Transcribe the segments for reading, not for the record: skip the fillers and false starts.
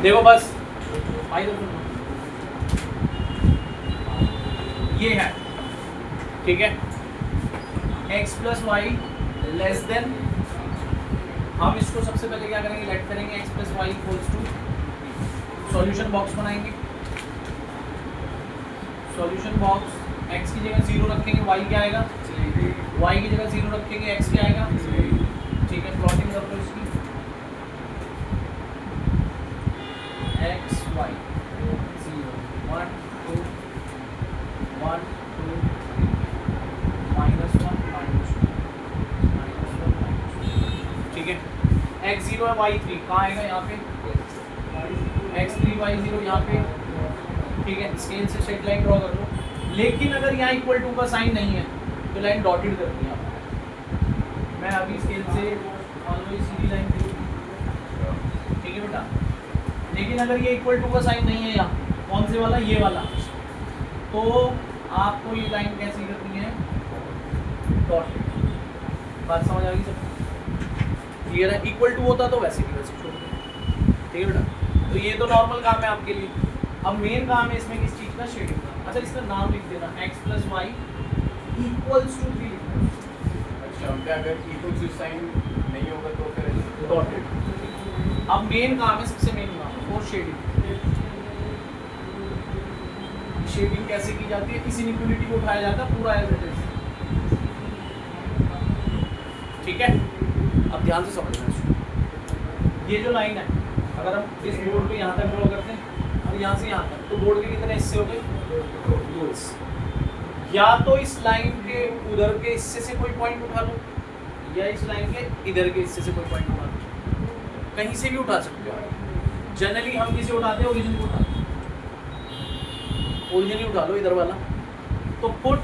देखो बस ये है, ठीक है, x plus y less than, हम इसको सबसे पहले क्या करेंगे, लेट करेंगे x plus y equals to, solution box बनाएंगे, सॉल्यूशन बॉक्स x की जगह 0 रखेंगे, y क्या आएगा, y की जगह 0 रखेंगे, x क्या आएगा, ठीक है, प्लॉटिंग कर लो इसकी, x y 0 1 2 1 2 -1 -1 ठीक है, x0 है y3 कहाँ आएगा, यहाँ पे x3 y0 यहाँ पे, ठीक है, स्केल से स्ट्रेट लाइन ड्रॉ कर लो, लेकिन अगर यहाँ इक्वल टू का साइन नहीं है तो लाइन डॉटेड करनी है आपको। मैं अभी स्केल से मान लो सीधी लाइन दी, ठीक है बेटा, लेकिन अगर ये इक्वल टू का साइन नहीं है यहाँ, कौन से वाला, ये वाला, तो आपको ये लाइन कैसी करनी है, डॉटेड। बात समझ आ गई सब, क्लियर है, इक्वल टू होता तो वैसे की वैसे छोड़ दें, ठीक है बेटा। तो ये तो नॉर्मल काम है आपके लिए, अब मेन काम है इसमें किस चीज़ का, शेडिंग का। अच्छा इसका नाम लिख देना, x plus y equals to 3 लिखना। अच्छा क्या, अगर इक्वल टू साइन नहीं होगा तो फिर डॉटेड। अब मेन काम है, सबसे मेन काम है वो शेडिंग। शेडिंग कैसे की जाती है, इस इनइक्वालिटी को उठाया जाता है पूरा एज इट इज, ठीक है। अब ध्यान से समझना इसको, ये जो लाइन है, अगर हम इस बोर्ड को यहाँ तक ड्रॉ करते हैं और यहाँ से यहाँ तक, तो बोर्ड के कितने हिस्से हो गए, 2 हिस्से। या तो इस लाइन के उधर के हिस्से से कोई पॉइंट उठा लो, या इस लाइन के इधर के हिस्से से कोई पॉइंट उठा लो, कहीं से भी उठा सकते हो। जनरली हम किसे उठाते हैं, ओरिजिन को उठाते हैं, ओरिजिन ही उठा लो इधर वाला। तो put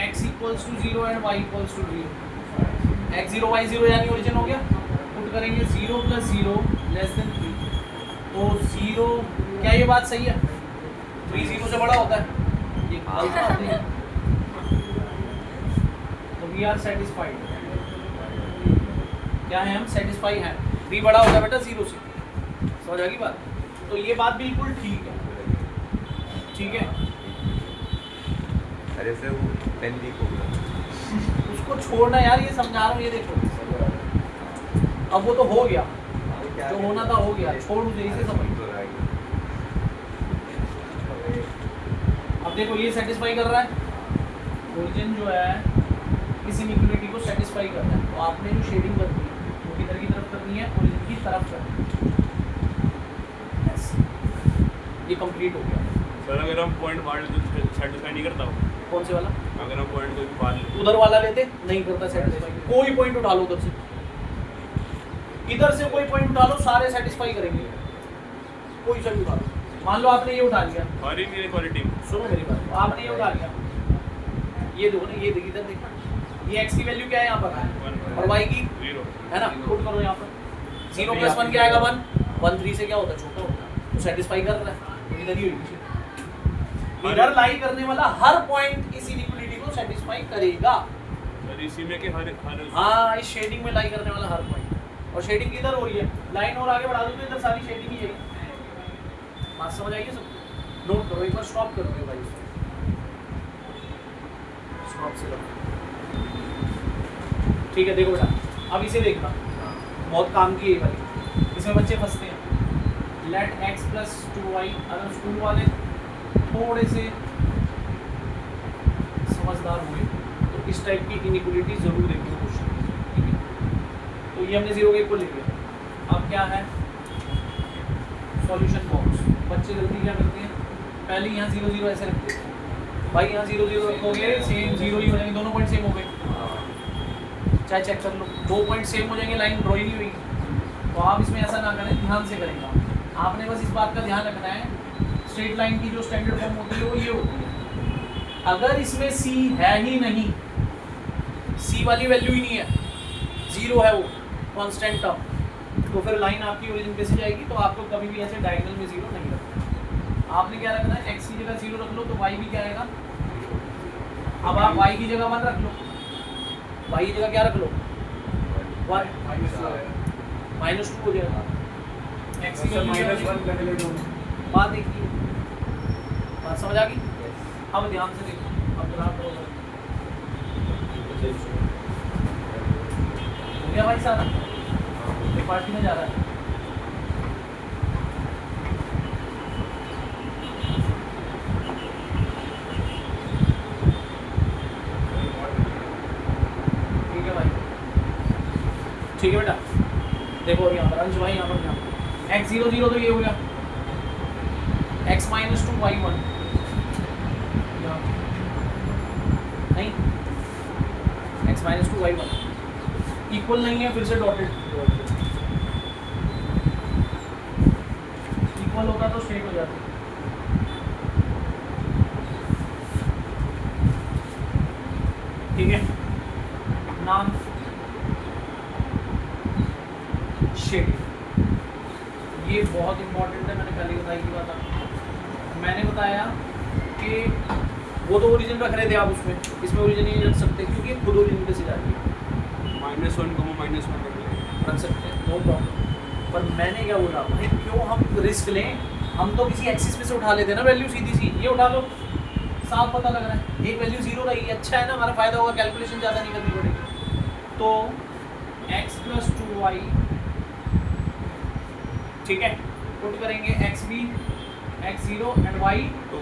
x equals to 0 and y equals to 0, x0 y0 यानी ओरिजिन हो गया, पुट करेंगे 0 प्लस 0 लेस देन 3, तो 0, क्या ये बात सही है, 3 0 से बड़ा होता है, ये गलत बात है। तो वी आर सेटिस्फाइड, क्या है, हम सेटिस्फाई हैं, 3 बड़ा होता है बेटा 0 से, समझ आ गई बात। तो ये बात बिल्कुल ठीक है, ठीक है। अरे सर वो पेन लीक हो गया, उसको छोड़ना यार, ये समझा रहा हूँ, ये देखो अब वो तो हो गया, जो होना था हो गया, छोड़ मुझे इसे समझ। अब देखो ये सेटिस्फाई कर रहा है, ओरिजिन जो है इस इनइक्वालिटी को सेटिस्फाई कर रहा है, तो आपने जो शेडिंग करनी है वो किधर की तरफ करनी है, ओरिजिन की तरफ करनी है, ये कंप्लीट हो गया। सर अगर हम पॉइंट मार लेते तो सेटिस्फाई नहीं करता वो? कौन से वाला, अगर हम पॉइंट कोई भी मार लेते उधर वाला लेते नहीं करता सेटिस्फाई, कोई पॉइंट उठा लो उधर से, इधर से कोई पॉइंट उठा लो, सारे सेटिस्फाई करेंगे, कोई सा भी उठा लो। मान लो आपने ये उठा लिया, हमारी इनइक्वालिटी, सुनो मेरी बात, आपने ये उठा लिया, ये देखो ना, ये देखिए इधर देखना, ये x की वैल्यू क्या है यहाँ पर, और y की 0 है ना, पुट करो यहाँ पर, 0 प्लस 1 क्या आएगा, 1 1 3 से क्या होता है, छोटा होता है, तो सेटिस्फाई कर रहा है, तो इधर ही होगी, इधर लाई करने वाला हर पॉइंट इस इनइक्वालिटी को सेटिस्फाई करेगा। सर इसी में के हर हाँ, इस शेडिंग में लाई करने वाला हर पॉइंट, और शेडिंग किधर हो रही है, लाइन और आगे बढ़ा दो तो इधर सारी शेडिंग ही है। बात समझ आइए सब, नोट करो, एक बार स्टॉप कर दो भाई, स्टॉप से करो, ठीक है। देखो बेटा, अब इसे देखना, बहुत काम की है भाई, इसमें बच्चे फंसते हैं। लेट x प्लस 2y, अगर स्कूल वाले थोड़े से समझदार हुए तो इस टाइप की इनइक्वालिटी जरूर देखेंगे क्वेश्चन, ठीक है। तो ये हमने 0 के इक्वल लिख लिया। अब क्या है, सॉल्यूशन बॉक्स। बच्चे जल्दी क्या करते हैं, पहले यहाँ 0 0 ऐसे रखते हैं भाई, यहाँ 0 0 रखोगे सेम 0 ही हो जाएंगे, दोनों पॉइंट सेम हो गए, चाहे चेक कर लो, 2 पॉइंट सेम हो जाएंगे, लाइन ड्रॉ ही नहीं हुई। तो आप इसमें ऐसा ना करें, ध्यान से करेंगे, आपने बस इस बात का ध्यान रखना है, स्ट्रेट लाइन की जो स्टैंडर्ड फॉर्म होती है वो ये होती है, अगर इसमें c है ही नहीं, c वाली वैल्यू ही नहीं है, 0 है वो कांस्टेंट टर्म, तो फिर लाइन आपकी ओरिजिन पे से जाएगी, तो आपको कभी भी ऐसे डायगोनल में 0 नहीं रखना। आपने क्या रखना है, x की जगह 0 रख लो तो y भी क्या आएगा, अब आप y की जगह 1 रख लो, y की जगह क्या रख लो, -2 हो जाएगा, एक्स सर -1 पहले दो बात देखिए, बात समझ आ गई। अब ध्यान से देखो, अब ग्राफ ड्रॉ करो। हो गया भाई सारा, एक पार्टी में जा रहा है। ठीक है भाई, ठीक है बेटा। देखो यहाँ पर अंश भाई, यहाँ पर ध्यान, x0 0 तो ये हो गया, x - 2 y1 नहीं, x - 2 y1 इक्वल नहीं है, फिर से डॉटेड। इक्वल होता तो स्ट्रेट हो जाती। ठीक है, नाम शेडिंग, ये बहुत इंपॉर्टेंट है, मैंने पहले बताई की बात आपको। मैंने बताया कि वो तो ओरिजिन रख रहे थे आप उसमें, इसमें ओरिजिन नहीं रख सकते क्योंकि खुद ओरिजिन पे से जा रही है। -1, -1 रख सकते हैं, नो प्रॉब्लम। पर मैंने क्या बोला भाई, क्यों हम रिस्क लें, हम तो किसी एक्सिस पे से उठा लेते हैं ना वैल्यू, सीधी सी ये उठा लो, साफ पता लग रहा है। एक वैल्यू 0 रही, अच्छा है ना, हमारा फायदा होगा, कैलकुलेशन ज़्यादा नहीं करनी पड़ेगी। तो x + 2y, ठीक है, पुट करेंगे xb x0 एंड y 2,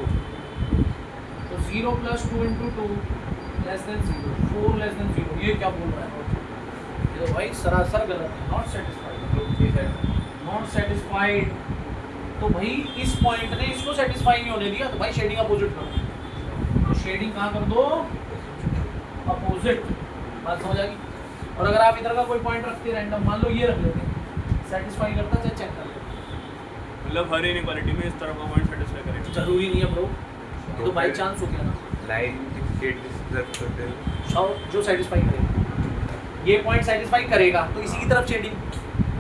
तो 0 + 2 × 2 <2 0, 4 <0। ये क्या बोल रहा है, ये तो भाई सरासर गलत है, नॉट सेटिस्फाइड। तो भाई इस पॉइंट ने इसको सेटिस्फाई नहीं होने दिया, तो भाई शेडिंग अपोजिट करो। तो शेडिंग कहाँ कर दो, अपोजिट। बात समझ आ गई। और अगर आप इधर का कोई पॉइंट रखते रैंडम, मान लो ये रख लेते, सेटिस्फाई करता है, चेक कर लेते। मतलब हर इनइक्वालिटी में इस तरह का पॉइंट सेटिस्फाई करेगा। जरूरी नहीं है ब्रो, ये तो बाई चांस हो गया ना। लाइन स्टेट डिस्क्राइब करते हैं जो सेटिस्फाई करेगा, ये पॉइंट सेटिस्फाई करेगा तो इसी की तरफ शेडिंग,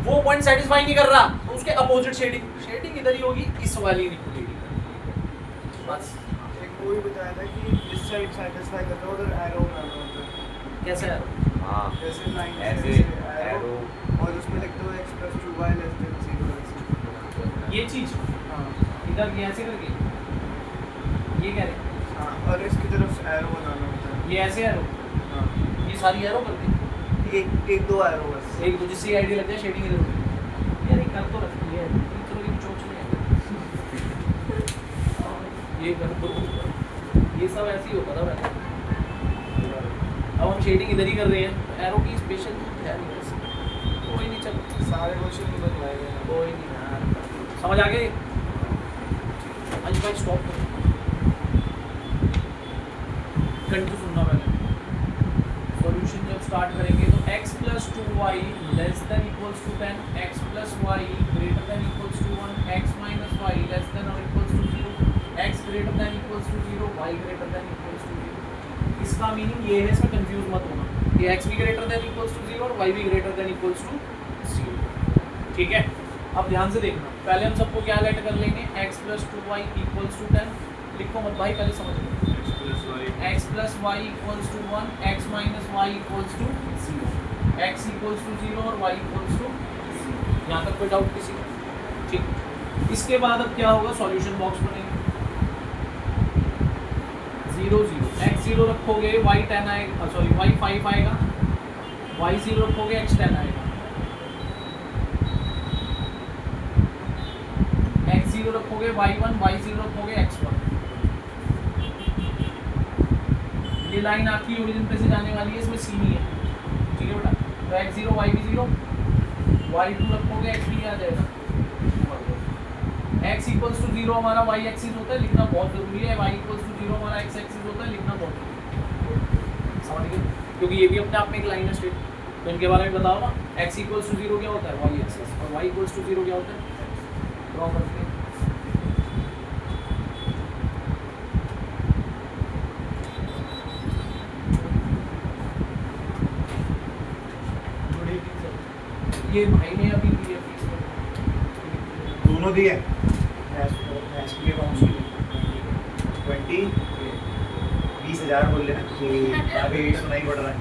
वो पॉइंट सेटिस्फाई नहीं कर रहा तो उसके अपोजिट शेडिंग, शेडिंग इधर ही होगी, इस वाली नहीं होगी। बस एक वो भी बताया था कि इस साइड सेटिस्फाई करता है, उधर एरो बनाना होता है, कैसे है, हाँ जैसे लाइन ऐसे एरो, और उसमें लिखते हो x + 2y <0 ये चीज हाँ इधर ये ऐसे करके, ये कह रहे हाँ, और इसकी तरफ एरो बनाना होता है। ये ऐसे एरो, हाँ, ये सारी एरो करके एक दो एरो बस। एक दो जिससे आईडी लग जाए, शेडिंग इधर होगी। यार एक कर तो रखी है, चलो ये चोच नहीं है, ये कर दो, ये सब ऐसे ही होता था पहले। अब हम शेडिंग इधर ही कर रहे हैं, तो एरो की स्पेशल है नहीं वैसे। कोई नहीं, चलो सारे क्वेश्चन नहीं बनवाए गए हैं। कोई नहीं यार, समझ आ गए। आज भाई स्टॉप करो, कंटिन्यू सुनना पहले। सॉल्यूशन जब स्टार्ट करेंगे तो x + 2y < 10, x + y < 1, x - y < ≤ 0, x < 0, y < 0। इसका मीनिंग ये है, इसमें कंफ्यूज मत होना कि x भी > 0 और y भी > 0। ठीक है, अब ध्यान से देखना, पहले हम सबको क्या लेट कर लेंगे, x + 2y = 10, लिखो मत भाई, पहले समझ लो। x + y = 1, x - y = 0, x = 0 और y = 0। यहाँ तक कोई डाउट किसी को? ठीक, इसके बाद अब क्या होगा, सॉल्यूशन बॉक्स बनेगा, 0 0, x 0 रखोगे y 10 आएगा, सॉरी y 5 आएगा, y 0 रखोगे x 10 आएगा, x 0 रखोगे y 1, y 0 रखोगे x 1। ये लाइन आपकी ओरिजिन पे से जाने वाली है, इसमें सी नहीं है, ठीक है बेटा। तो x 0 y भी 0, y 2 रखोगे x भी आ जाएगा। x = 0 हमारा y एक्सिस होता है, लिखना बहुत जरूरी है, y = 0 हमारा x एक्सिस होता है, लिखना बहुत जरूरी है। समझ गए, क्योंकि ये भी अपने आप में एक लाइन है स्ट्रेट, तो इनके बारे में बताओ ना। x = 0 क्या होता है, y एक्सिस, और y = 0 क्या होता है, ड्रॉ करते हैं। ये भाई ने अभी दिया फीस दोनों दिए मैच के लिए काउंसिल 20,000 बोल लेना कि अभी सुनाई पड़ रहा है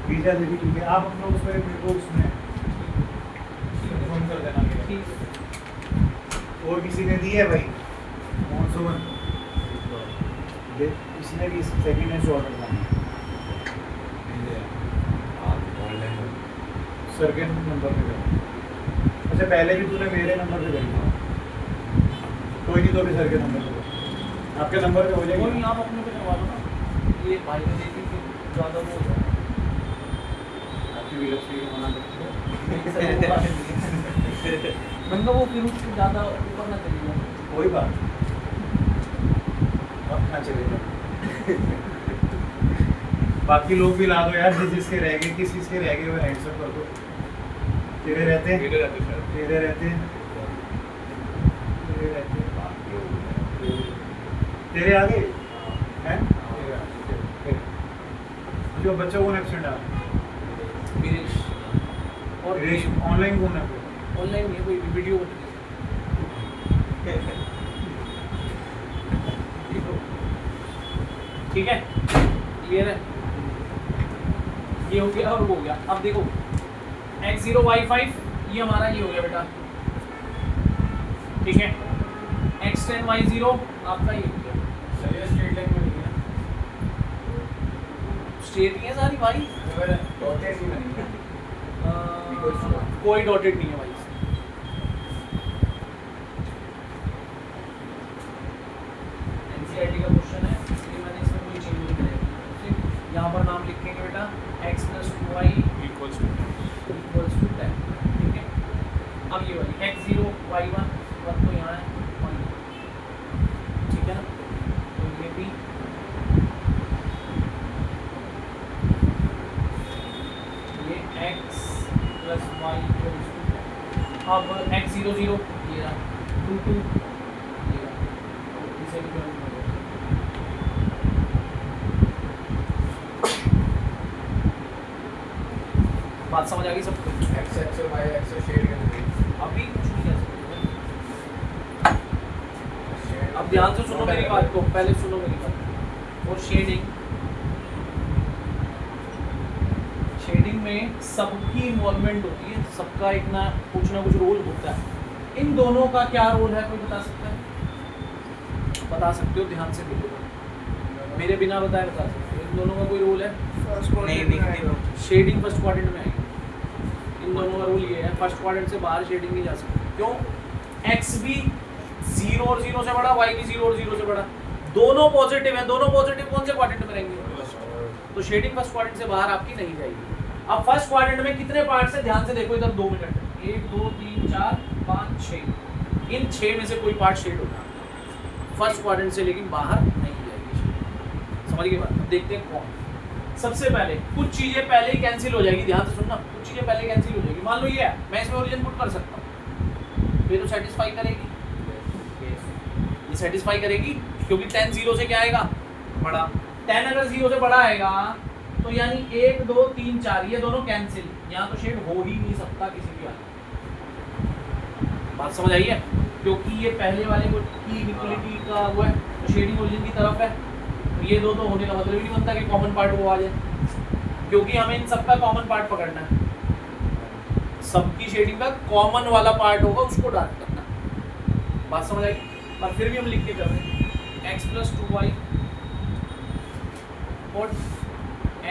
20,000 भी ठीक है। आप अपना उस पर मेरे को उसमें फोन कर देना। ठीक है। और किसी ने दी है भाई मॉनसून इसने भी सेकंड हैंड से ऑर्डर करना ऑनलाइन सर के नंबर पे करो। अच्छा पहले भी तूने मेरे नंबर पे करी था, कोई नहीं तो अभी सर के नंबर पे करो। आपके नंबर पे हो कोई जाएगी नहीं, आप अपने पे करवा दो ना, ये भाई ने देखी कि ज़्यादा वो हो जाए। आपकी विलक्षण को मना करते हो। मैंने कहा वो फिर उससे ज़्यादा ऊपर ना चली जाए। कोई बात नहीं। अब कहाँ चले जाओ। बाकी लोग भी ला दो यार, जिसके रह गए, किस किस के रह गए वो हैंड्स अप कर दो। तेरे रहते हैं, मेरे रहते शायद तेरे रहते हैं, तेरे रहते हैं, तेरे आ गए हैं? जो बच्चा कौन एब्सेंट आ वीरेश और रेश ऑनलाइन कौन है? ऑनलाइन नहीं है, कोई वीडियो बता ठीक है, क्लियर है। ये हो गया और वो हो गया। अब देखो x0y5 ये हमारा ये हो गया बेटा, ठीक है। x10y0 आपका ये हो गया। चलिए स्ट्रेट लाइन में लिखना स्ट्रेट ही है सारी भाई, अगर डॉटेड ही बनेगा कोई डॉटेड नहीं है भाई। एनसीईआरटी का क्वेश्चन है, इसलिए मैंने इसमें कोई चेंज नहीं करेगा। यहाँ पर नाम लिखेंगे बेटा x + 2y इक्वल्स = 10, ठीक है। अब ये वाली x0y1 तो यहाँ है 1, ठीक है ना। तो ये भी ये x + y = 10। अब x00 ये रहा 2 2 ये रहा, तो इसे भी join कर दो। बात समझ आ गई सबको? एक्स एक्स और वाई एक्स शेड करके अभी कुछ नहीं कर सकते। अब ध्यान से सुनो मेरी बात को, पहले सुनो मेरी बात। और शेडिंग में सबकी इन्वॉल्वमेंट होती है, सबका एक ना कुछ रोल होता है। इन दोनों का क्या रोल है, कोई बता सकता है? बता सकते हो, ध्यान से देखो, मेरे बिना बताए बता सकते हो। इन दोनों का कोई रोल है? नहीं दिखती वो शेडिंग फर्स्ट क्वाड्रेंट में आएगी। इन दोनों का रूल ये है, फर्स्ट क्वाड्रेंट से बाहर शेडिंग नहीं जा सकती। क्यों? x भी 0 और 0 से बड़ा, y भी 0 और 0 से बड़ा, दोनों पॉजिटिव हैं। दोनों पॉजिटिव कौन से क्वाड्रेंट में रहेंगे? तो शेडिंग फर्स्ट क्वाड्रेंट से बाहर आपकी नहीं जाएगी। अब फर्स्ट क्वाड्रेंट में कितने पार्ट्स हैं, ध्यान से देखो इधर 2 मिनट, 1 2 3 4 5 6, इन 6 में से कोई पार्ट शेड होगा फर्स्ट क्वाड्रेंट से, लेकिन बाहर नहीं जाएगी। समझ गए बात? देखते हैं कौन। सबसे पहले कुछ चीजें पहले ही कैंसिल हो जाएगी, ध्यान से सुनना, कुछ चीजें पहले कैंसिल हो जाएगी। मान लो ये है, मैं इसमें ओरिजिन पुट कर सकता हूँ, ये तो सेटिस्फाई करेगी, ये सेटिस्फाई करेगी, क्योंकि 10 0 से क्या आएगा? बड़ा। 10 अगर 0 से बड़ा आएगा तो यानी 1 2 3 4 ये दोनों कैंसिल, यहाँ तो शेड हो ही नहीं सकता किसी भी वाले। बात समझ आई है? क्योंकि ये पहले वाले को की इक्वलिटी का वो है, तो शेडिंग ओरिजिन की तरफ है, तो ये दो तो होने का मतलब ही नहीं बनता कि कॉमन पार्ट वो आ जाए, क्योंकि हमें इन सबका कॉमन पार्ट पकड़ना है। सबकी शेडिंग का कॉमन वाला पार्ट होगा, उसको डार्क करना। बात समझ आई? पर फिर भी हम लिख के कर रहे हैं x + 2y और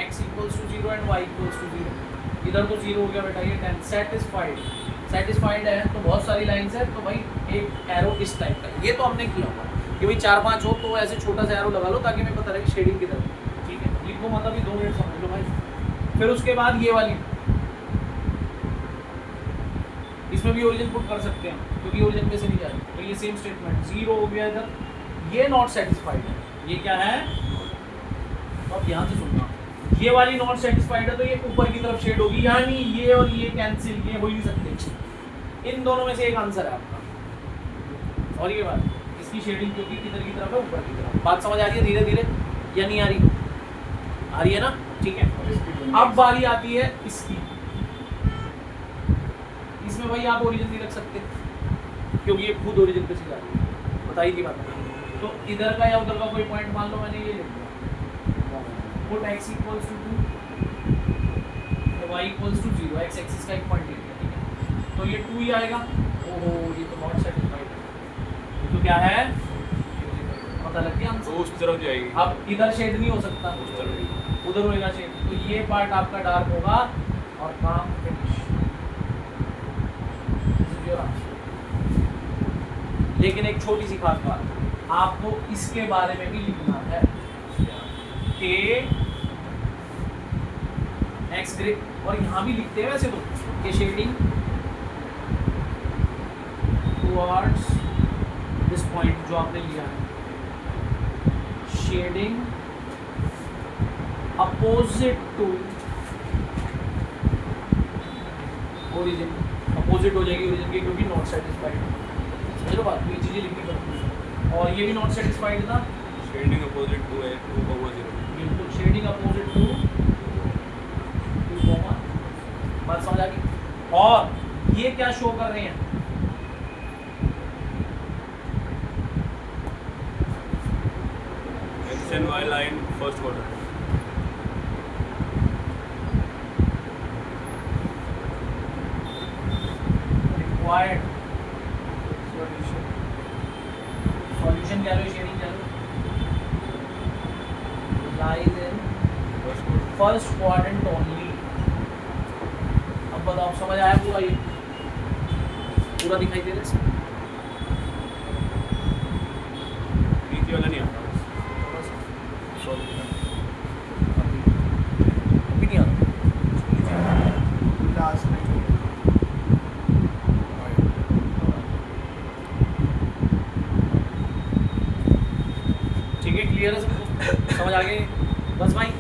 x = 0 एंड y = 0। इधर तो 0 हो गया बेटा, ये 10 सेटिस्फाइड है। तो बहुत सारी लाइंस है, तो भाई एक एरो इस टाइप का, ये तो हमने किया होगा कि भाई 4-5 हो तो ऐसे छोटा सा एरो लगा लो ताकि मैं पता रहे कि शेडिंग किधर है, ठीक है। लिखो मतलब ये 2 मिनट समझ लो भाई। फिर उसके बाद ये वाली, इसमें भी ओरिजिन पुट कर सकते हैं क्योंकि ओरिजिन में से नहीं जा रही, तो ये सेम स्टेटमेंट 0 हो गया इधर, ये नॉट सेटिस्फाइड है, ये क्या है? तो अब ध्यान से सुनना, ये वाली नॉट सेटिस्फाइड है तो ये ऊपर की तरफ शेड होगी, यानी ये और ये कैंसिल, ये हो ही नहीं सकते। इन दोनों में से एक आंसर है आपका। और ये बात, इसकी शेडिंग क्योंकि किधर की तरफ है? ऊपर की तरफ। बात समझ आ रही है धीरे धीरे या नहीं आ रही? आ रही है ना? ठीक है। अब बारी आती है इसकी, इसमें भाई आप ओरिजिन नहीं रख सकते क्योंकि ये खुद ओरिजिन पे से जा रही है, बताइए की बात। तो इधर का या उधर का कोई पॉइंट मान लो मैंने ये लिख दिया, put x = 2 y = 0, x axis का एक पॉइंट लिख दिया, ठीक है। तो तो ये 2 ही आएगा। ओहो ये तो नॉट सेटिस्फाइड है, ये तो क्या है, पता लग गया तो हमको। उस तरफ जाएगी, अब इधर शेड नहीं हो सकता, उस तरफ। उधर होएगा शेड, तो ये पार्ट आपका डार्क होगा और काम फिनिश। लेकिन एक छोटी सी खास बात, आपको इसके बारे में भी लिखना है कि एक्स ग्रे, और यहाँ भी लिखते हैं वैसे तो कि शेडिंग टुवर्ड्स दिस पॉइंट जो आपने लिया है, shading opposite to origin, opposite हो जाएगी ओरिजिन के क्योंकि नॉट सेटिस्फाइड। समझ लो बात, ये चीज़ें लिखनी पड़ती, और ये भी नॉट सेटिस्फाइड था, शेडिंग अपोजिट टू है 2/0। बिल्कुल शेडिंग अपोजिट टू 2, बात समझ आ गई। और ये क्या शो कर रहे हैं, x and y line first quadrant. Required solution क्या लो, शेडिंग क्या लो, lies in first quadrant only. अब बताओ समझ आया पूरा, ये पूरा दिखाई दे रहा है, नीचे वाला नहीं आता। अभी नहीं आता। लास्ट में ठीक है, क्लियर है सबको, समझ आ गई बस भाई।